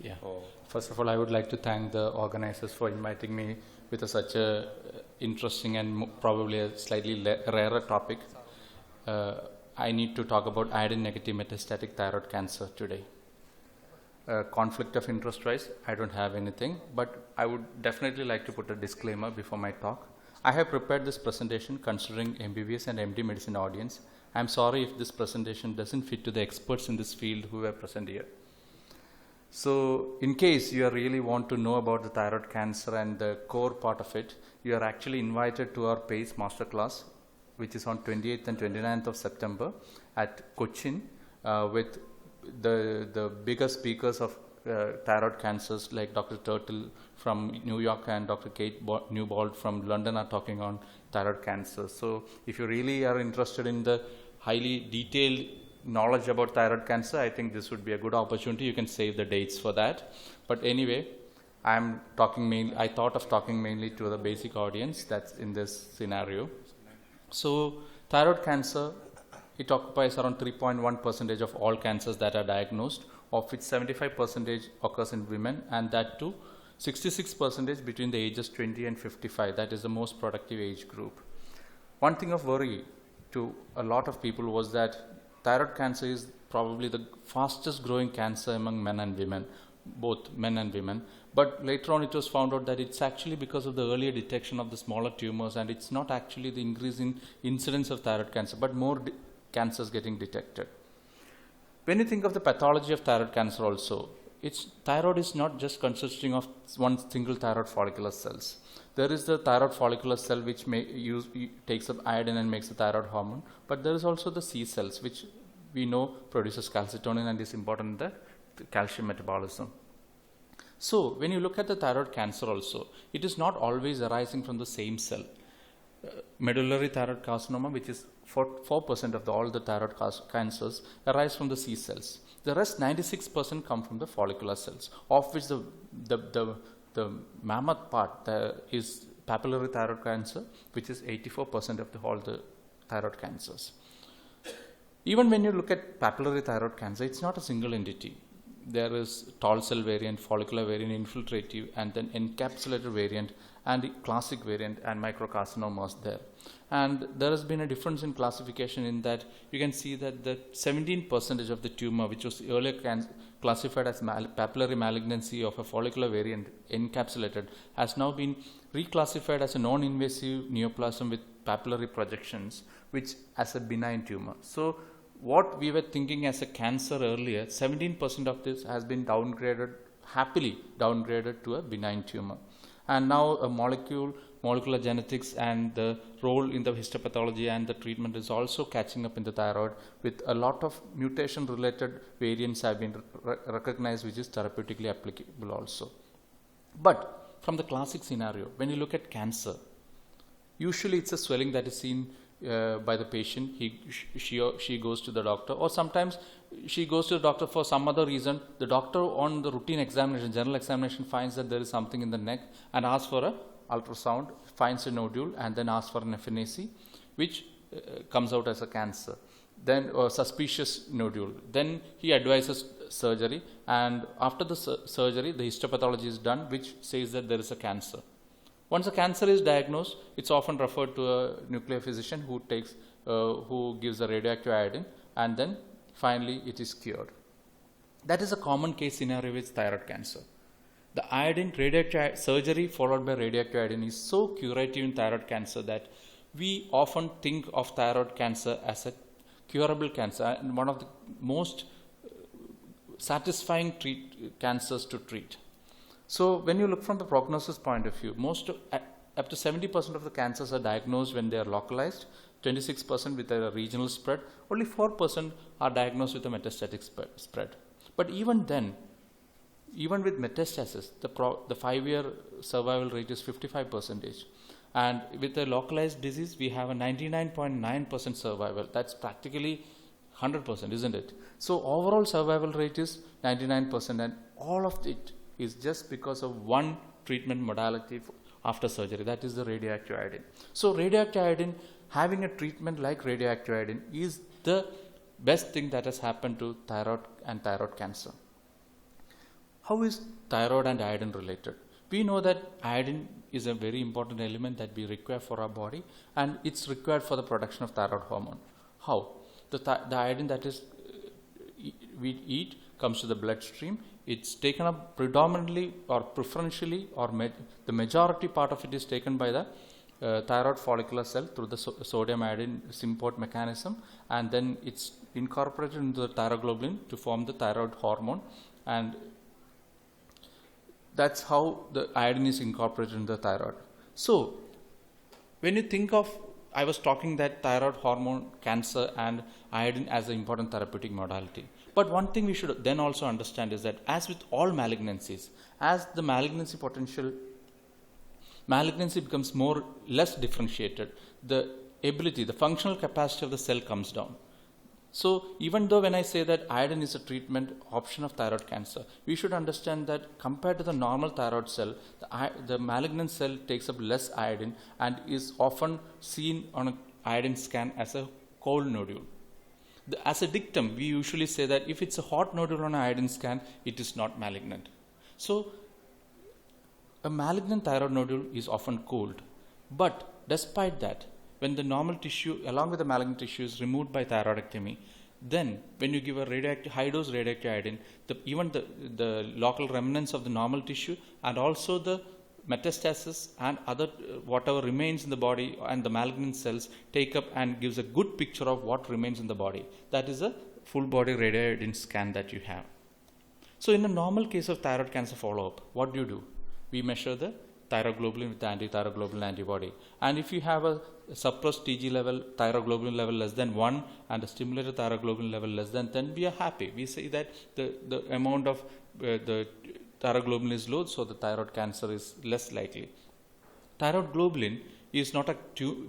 Yeah. Oh, First of all, I would like to thank the organizers for inviting me with such a interesting and probably a slightly rarer topic. Uh, I need to talk about iodine-negative metastatic thyroid cancer today. Conflict of interest wise, I don't have anything, but I would definitely like to put a disclaimer before my talk. I have prepared this presentation considering MBBS and MD medicine audience. I'm sorry if this presentation doesn't fit to the experts in this field who are present here. So in case you really want to know about the thyroid cancer and the core part of it, you are actually invited to our PACE masterclass, which is on 28th and 29th of September at Cochin with the bigger speakers of thyroid cancers like Dr. Turtle from New York and Dr. Kate Newbold from London are talking on thyroid cancer. So if you really are interested in the highly detailed knowledge about thyroid cancer, I think this would be a good opportunity. You can save the dates for that. But anyway, I thought of talking mainly to the basic audience that's in this scenario. So thyroid cancer, it occupies around 3.1% of all cancers that are diagnosed, of which 75% occurs in women, and that too 66% between the ages 20 and 55. That is the most productive age group. One thing of worry to a lot of people was that thyroid cancer is probably the fastest growing cancer among men and women, both men and women. But later on it was found out that it's actually because of the earlier detection of the smaller tumors, and it's not actually the increase in incidence of thyroid cancer, but more cancers getting detected. When you think of the pathology of thyroid cancer also, thyroid is not just consisting of one single thyroid follicular cells. There is the thyroid follicular cell which takes up iodine and makes the thyroid hormone, but there is also the C cells which we know produces calcitonin and is important in the calcium metabolism. So when you look at the thyroid cancer also, it is not always arising from the same cell. Medullary thyroid carcinoma, which is 4% of all the thyroid cancers, arise from the C cells. The rest 96% come from the follicular cells, of which the mammoth part is papillary thyroid cancer, which is 84% of all the thyroid cancers. Even when you look at papillary thyroid cancer, it's not a single entity. There is tall cell variant, follicular variant, infiltrative, and then encapsulated variant, and the classic variant, and microcarcinomas there. And there has been a difference in classification in that you can see that the 17% of the tumor, which was earlier classified as papillary malignancy of a follicular variant encapsulated, has now been reclassified as a non-invasive neoplasm with papillary projections, which as a benign tumor. So what we were thinking as a cancer earlier, 17% of this has been happily downgraded to a benign tumor. And now a molecular genetics and the role in the histopathology and the treatment is also catching up in the thyroid, with a lot of mutation related variants have been recognized, which is therapeutically applicable also. But from the classic scenario, when you look at cancer, usually it's a swelling that is seen by the patient. She or she goes to the doctor, or sometimes she goes to the doctor for some other reason. The doctor on the routine examination, general examination, finds that there is something in the neck and asks for an ultrasound, finds a nodule, and then asks for an FNAC, which comes out as a cancer, then a suspicious nodule. Then he advises surgery, and after the surgery the histopathology is done, which says that there is a cancer. Once a cancer is diagnosed, it's often referred to a nuclear physician who gives a radioactive iodine, and then finally it is cured. That is a common case scenario with thyroid cancer. The radioactive surgery followed by radioactive iodine is so curative in thyroid cancer that we often think of thyroid cancer as a curable cancer and one of the most satisfying cancers to treat. So when you look from the prognosis point of view, up to 70% of the cancers are diagnosed when they are localized, 26% with a regional spread, only 4% are diagnosed with a metastatic spread. But even then, even with metastasis, the 5-year survival rate is 55%. And with a localized disease, we have a 99.9% survival. That's practically 100%, isn't it? So overall survival rate is 99%, and all of it is just because of one treatment modality after surgery, that is the radioactive iodine. So radioactive iodine, having a treatment like radioactive iodine, is the best thing that has happened to thyroid and thyroid cancer. How is thyroid and iodine related? We know that iodine is a very important element that we require for our body, and it's required for the production of thyroid hormone. How? The iodine that is we eat comes to the bloodstream. It's taken up predominantly or preferentially, or the majority part of it is taken by the thyroid follicular cell through the sodium iodine symport mechanism, and then it's incorporated into the thyroglobulin to form the thyroid hormone, and that's how the iodine is incorporated in the thyroid. So when you think of, I was talking that thyroid hormone, cancer and iodine as an important therapeutic modality. But one thing we should then also understand is that as with all malignancies, as the malignancy becomes less differentiated, the functional capacity of the cell comes down. So even though when I say that iodine is a treatment option of thyroid cancer, we should understand that compared to the normal thyroid cell, the malignant cell takes up less iodine and is often seen on an iodine scan as a cold nodule. As a dictum, we usually say that if it's a hot nodule on an iodine scan, it is not malignant. So a malignant thyroid nodule is often cold, but despite that, when the normal tissue along with the malignant tissue is removed by thyroidectomy, then when you give a high dose radioactive iodine, even the local remnants of the normal tissue and also the metastasis and other whatever remains in the body and the malignant cells take up and gives a good picture of what remains in the body. That is a full body radioiodine scan that you have. So in a normal case of thyroid cancer follow-up, what do? We measure the thyroglobulin with the anti-thyroglobulin antibody, and if you have a suppressed TG level, thyroglobulin level less than 1 and a stimulated thyroglobulin level less than 10, we are happy. We say that the amount of the thyroglobulin is low, so the thyroid cancer is less likely. Thyroid globulin is not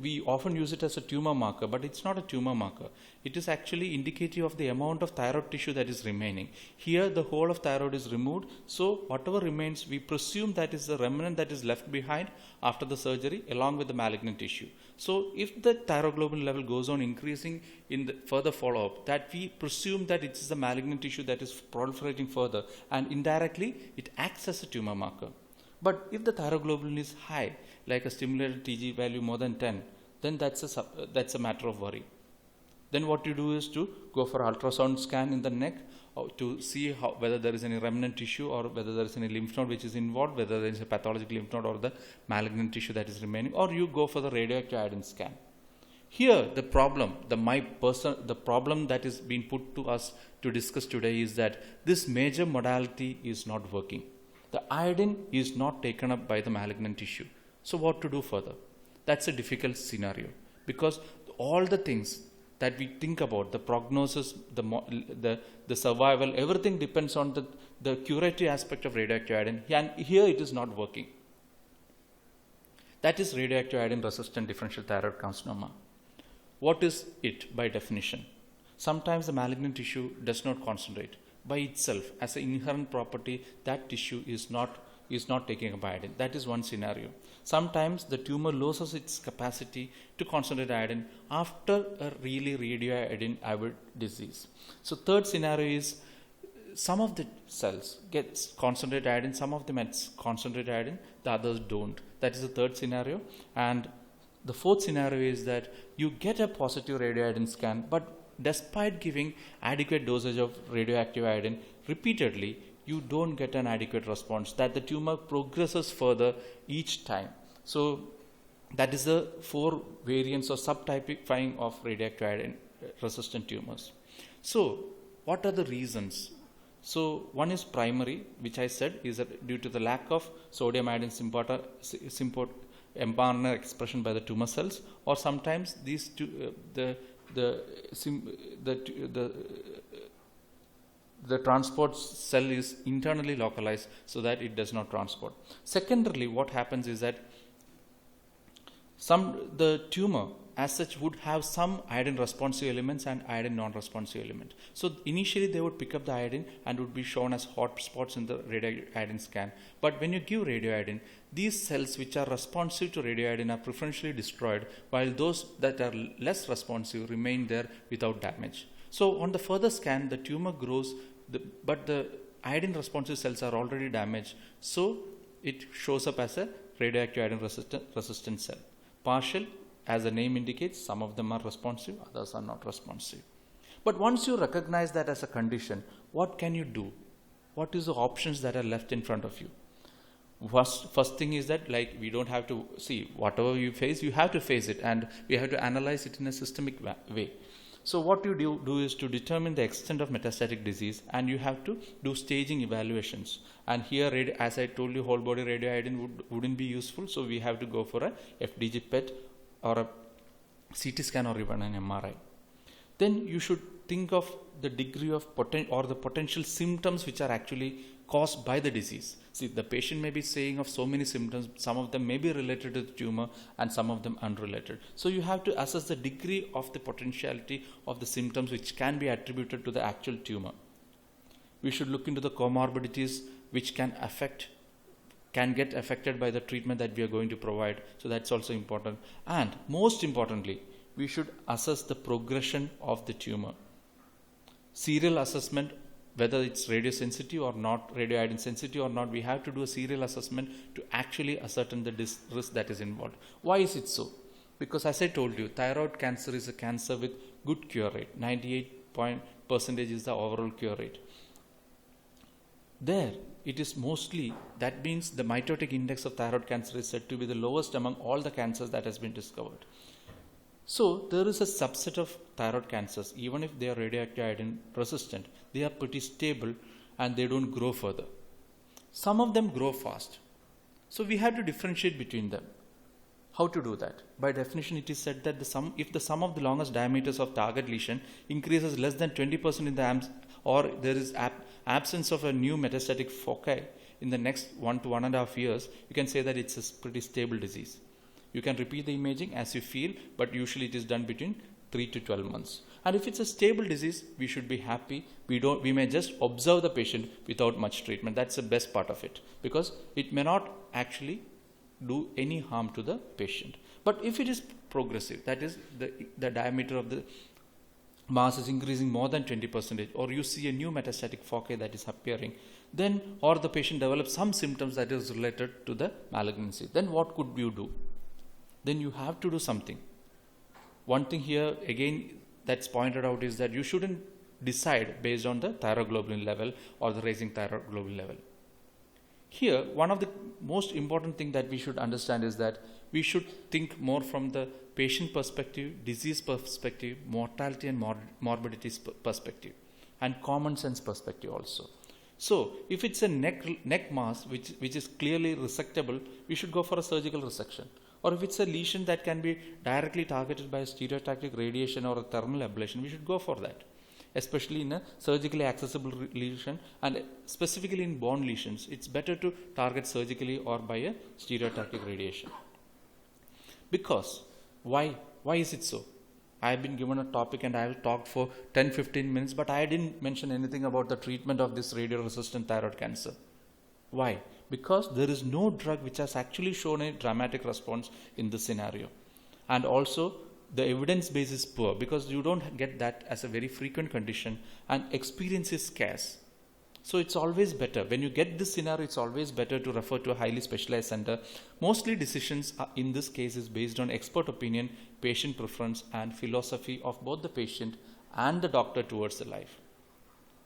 we often use it as a tumor marker, but it's not a tumor marker. It is actually indicative of the amount of thyroid tissue that is remaining. Here the whole of thyroid is removed, so whatever remains, we presume that is the remnant that is left behind after the surgery along with the malignant tissue. So if the thyroglobulin level goes on increasing in the further follow-up, that we presume that it is the malignant tissue that is proliferating further, and indirectly it acts as a tumor marker. But if the thyroglobulin is high, like a stimulated TG value more than 10, then that's a matter of worry. Then what you do is to go for ultrasound scan in the neck to see whether there is any remnant tissue or whether there is any lymph node which is involved, whether there is a pathologic lymph node or the malignant tissue that is remaining, or you go for the radioactive iodine scan. Here the problem that is being put to us to discuss today is that this major modality is not working. The iodine is not taken up by the malignant tissue. So what to do further? That's a difficult scenario, because all the things that we think about, the prognosis, the survival, everything depends on the curative aspect of radioactive iodine, and here it is not working. That is radioactive iodine resistant differential thyroid carcinoma. What is it by definition? Sometimes the malignant tissue does not concentrate. By itself, as an inherent property, that tissue is not taking up iodine. That is one scenario. Sometimes the tumor loses its capacity to concentrate iodine after a really radioiodine avid disease. So third scenario is some of the cells get concentrated iodine, some of them get concentrated iodine, the others don't. That is the third scenario. And the fourth scenario is that you get a positive radioiodine scan, but despite giving adequate dosage of radioactive iodine repeatedly, you don't get an adequate response, that the tumor progresses further each time. So that is the 4 variants or subtypifying of radioactive iodine resistant tumors. So what are the reasons? So one is primary, which I said is that due to the lack of sodium iodine symport mRNA expression by the tumor cells, or sometimes these the transport cell is internally localized so that it does not transport. Secondarily, what happens is that the tumor as such would have some iodine responsive elements and iodine non-responsive element. So initially they would pick up the iodine and would be shown as hot spots in the radioiodine scan. But when you give radioiodine, these cells which are responsive to radioiodine are preferentially destroyed, while those that are less responsive remain there without damage. So on the further scan, the tumor grows, but the iodine responsive cells are already damaged, so it shows up as a radioactive iodine resistant cell. Partial, as the name indicates, some of them are responsive, others are not responsive. But once you recognize that as a condition, what can you do? What is the options that are left in front of you? First thing is that, like, we don't have to see whatever you face, you have to face it, and we have to analyze it in a systemic way. So what you do is to determine the extent of metastatic disease, and you have to do staging evaluations. And here, as I told you, whole body radioiodine wouldn't be useful, so we have to go for a FDG PET or a CT scan or even an MRI. Then you should think of the degree of the potential symptoms which are actually caused by the disease. See, the patient may be saying of so many symptoms, some of them may be related to the tumor and some of them unrelated. So you have to assess the degree of the potentiality of the symptoms which can be attributed to the actual tumor. We should look into the comorbidities which can get affected by the treatment that we are going to provide. So that's also important. And most importantly, we should assess the progression of the tumor. Serial assessment, whether it's radiosensitive or not, radioiodine sensitive or not, we have to do a serial assessment to actually ascertain the risk that is involved. Why is it so? Because as I told you, thyroid cancer is a cancer with good cure rate. 98% is the overall cure rate. There, it is mostly, that means the mitotic index of thyroid cancer is said to be the lowest among all the cancers that has been discovered. So there is a subset of thyroid cancers, even if they are radioactive iodine resistant, they are pretty stable and they don't grow further. Some of them grow fast. So we have to differentiate between them. How to do that? By definition, it is said that if the sum of the longest diameters of target lesion increases less than 20% in the or there is absence of a new metastatic foci in the next 1 to 1.5 years, you can say that it's a pretty stable disease. You can repeat the imaging as you feel, but usually it is done between 3 to 12 months. And if it's a stable disease, we should be happy. We may just observe the patient without much treatment. That's the best part of it, because it may not actually do any harm to the patient. But if it is progressive, that is the diameter of the mass is increasing more than 20%, or you see a new metastatic foci that is appearing, then, or the patient develops some symptoms that is related to the malignancy, then what could you do? Then you have to do something. One thing here again that's pointed out is that you shouldn't decide based on the thyroglobulin level or the raising thyroglobulin level. Here, one of the most important thing that we should understand is that we should think more from the patient perspective, disease perspective, mortality and morbidity perspective, and common sense perspective also. So, if it's a neck mass which is clearly resectable, we should go for a surgical resection. Or if it's a lesion that can be directly targeted by a stereotactic radiation or a thermal ablation, we should go for that. Especially in a surgically accessible lesion, and specifically in bone lesions, it's better to target surgically or by a stereotactic radiation. Because, why is it so? I have been given a topic and I have talked for 10-15 minutes, but I didn't mention anything about the treatment of this radio-resistant thyroid cancer. Why? Because there is no drug which has actually shown a dramatic response in this scenario. And also, the evidence base is poor because you don't get that as a very frequent condition, and experience is scarce. So it's always better. When you get this scenario, it's always better to refer to a highly specialized center. Mostly decisions in this case is based on expert opinion, patient preference, and philosophy of both the patient and the doctor towards the life.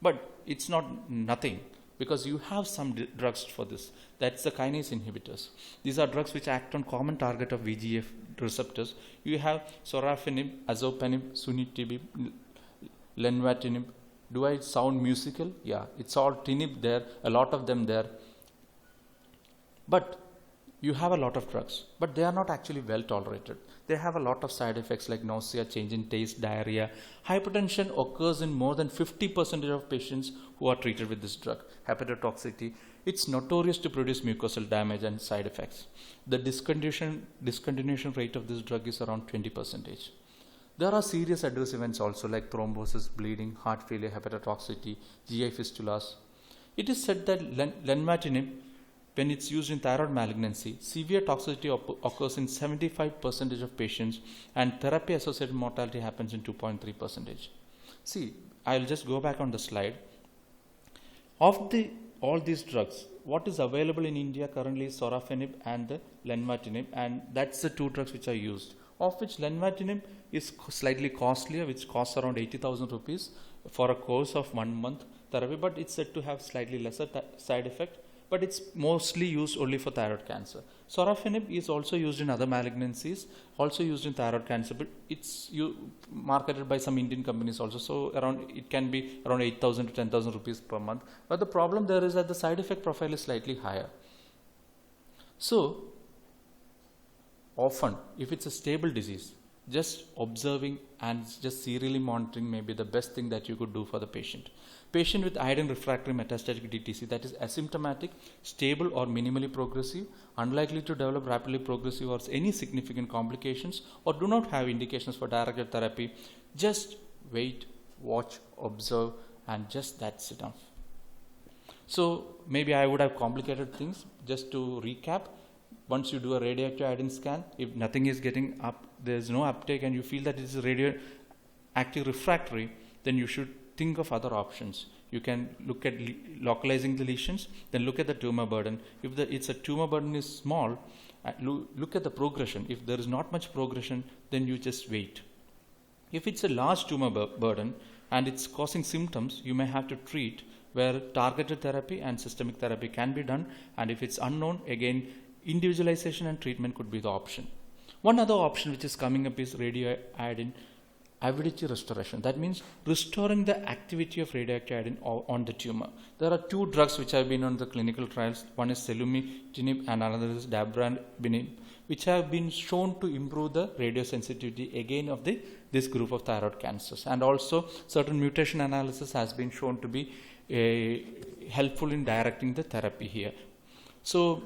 But it's not nothing, because you have some drugs for this. That's the kinase inhibitors. These are drugs which act on common target of VEGF receptors. You have sorafenib, azopanib, sunitinib, lenvatinib. Do I sound musical? Yeah, it's all tinib there, a lot of them there. But you have a lot of drugs, but they are not actually well tolerated. They have a lot of side effects like nausea, change in taste, diarrhea. Hypertension occurs in more than 50% of patients who are treated with this drug. Hepatotoxicity, it's notorious to produce mucosal damage and side effects. The discontinuation rate of this drug is around 20%. There are serious adverse events also like thrombosis, bleeding, heart failure, hepatotoxicity, GI fistulas. It is said that lenvatinib, when it's used in thyroid malignancy, severe toxicity occurs in 75% of patients, and therapy-associated mortality happens in 2.3%. See, I'll just go back on the slide. Of all these drugs, what is available in India currently is sorafenib and the lenvatinib, and that's the two drugs which are used. Of which lenvatinib is slightly costlier, which costs around 80,000 rupees for a course of 1 month therapy, but it's said to have slightly lesser side effect, but it's mostly used only for thyroid cancer. Sorafenib is also used in other malignancies, also used in thyroid cancer, but it's marketed by some Indian companies also. So it can be around 8,000 to 10,000 rupees per month. But the problem there is that the side effect profile is slightly higher. So often, if it's a stable disease, just observing and just serially monitoring may be the best thing that you could do for the patient. Patient with iodine refractory metastatic DTC, that is asymptomatic, stable or minimally progressive, unlikely to develop rapidly progressive or any significant complications, or do not have indications for directed therapy, just wait, watch, observe, and just that's enough. So maybe I would have complicated things. Just to recap, once you do a radioactive iodine scan, if nothing is getting up, there is no uptake, and you feel that it is radioactive refractory, then you should think of other options. You can look at localizing the lesions, then look at the tumor burden. If it's a tumor burden is small, look at the progression. If there is not much progression, then you just wait. If it's a large tumor burden and it's causing symptoms, you may have to treat, where targeted therapy and systemic therapy can be done. And if it's unknown, again, individualization and treatment could be the option. One other option which is coming up is radioiodine avidity restoration. That means restoring the activity of radioactive iodine on the tumor. There are two drugs which have been on the clinical trials. One is selumetinib and another is dabrafenib, which have been shown to improve the radiosensitivity again of this group of thyroid cancers. And also certain mutation analysis has been shown to be helpful in directing the therapy here. So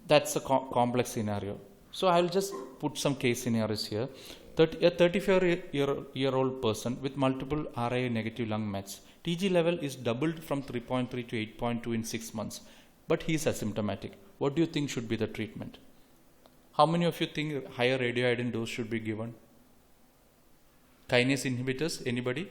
that's a complex scenario. So I will just put some case scenarios here. A 34-year-old person with multiple RA negative lung mets. TG level is doubled from 3.3 to 8.2 in 6 months, but he is asymptomatic. What do you think should be the treatment? How many of you think higher radioiodine dose should be given? Kinase inhibitors, anybody?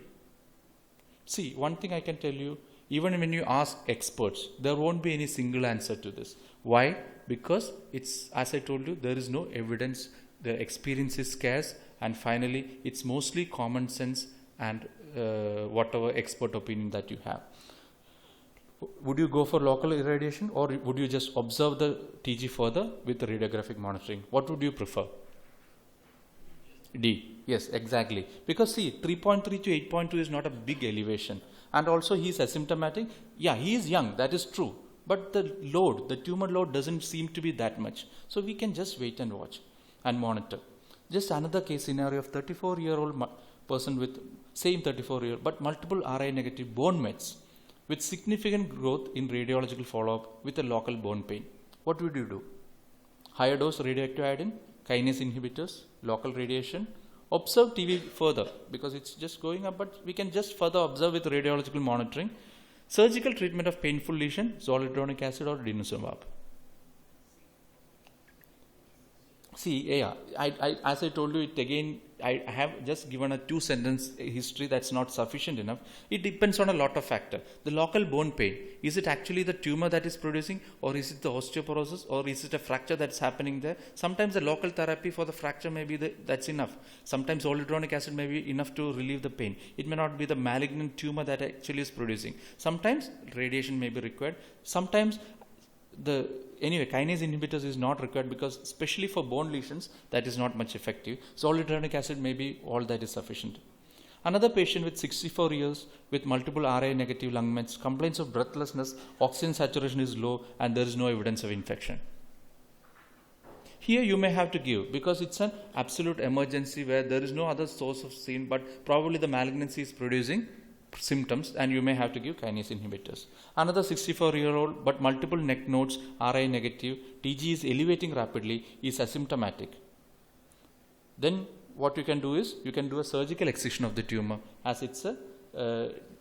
See, one thing I can tell you, even when you ask experts, there won't be any single answer to this. Why? Because it's, as I told you, there is no evidence, the experience is scarce, and finally it's mostly common sense and whatever expert opinion that you have. Would you go for local irradiation, or would you just observe the TG further with the radiographic monitoring? What would you prefer? D. Yes, exactly. Because see, 3.3 to 8.2 is not a big elevation, and also he is asymptomatic. Yeah, he is young, that is true. But the load, the tumor load doesn't seem to be that much. So we can just wait and watch and monitor. Just another case scenario of 34-year-old person with same 34-year but multiple RI negative bone mets with significant growth in radiological follow-up with a local bone pain. What would you do? Higher dose radioactive iodine, kinase inhibitors, local radiation. Observe TV further because it's just going up, but we can just further observe with radiological monitoring. Surgical treatment of painful lesion, zoledronic acid or denosumab. See, yeah, as I told you, it again, I have just given a 2-sentence history that's not sufficient enough. It depends on a lot of factors. The local bone pain, is it actually the tumor that is producing, or is it the osteoporosis, or is it a fracture that's happening there? Sometimes the local therapy for the fracture may be that's enough. Sometimes zoledronic acid may be enough to relieve the pain. It may not be the malignant tumor that actually is producing. Sometimes radiation may be required. Sometimes anyway, kinase inhibitors is not required because especially for bone lesions, that is not much effective. Zoledronic acid may be all that is sufficient. Another patient with 64 years with multiple RA negative lung mets, complaints of breathlessness, oxygen saturation is low, and there is no evidence of infection. Here you may have to give because it's an absolute emergency where there is no other source of sin, but probably the malignancy is producing symptoms, and you may have to give kinase inhibitors. Another 64-year-old but multiple neck nodes, RI negative, TG is elevating rapidly, is asymptomatic. Then what you can do is you can do a surgical excision of the tumor as it's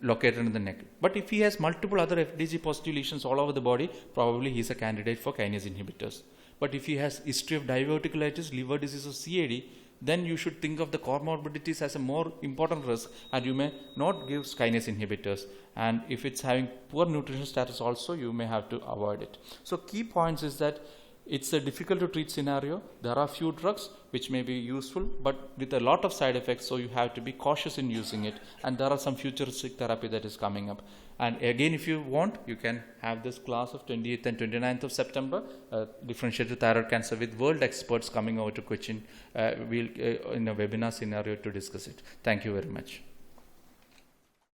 located in the neck. But if he has multiple other FDG positive lesions all over the body, probably he is a candidate for kinase inhibitors. But if he has history of diverticulitis, liver disease or CAD, then you should think of the comorbidities as a more important risk, and you may not give kinase inhibitors. And if it's having poor nutrition status also, you may have to avoid it. So key points is that it's a difficult to treat scenario. There are few drugs which may be useful, but with a lot of side effects, so you have to be cautious in using it. And there are some futuristic therapy that is coming up. And again, if you want, you can have this class of 28th and 29th of September, differentiated thyroid cancer, with world experts coming over to Cochin. We'll in a webinar scenario to discuss it. Thank you very much.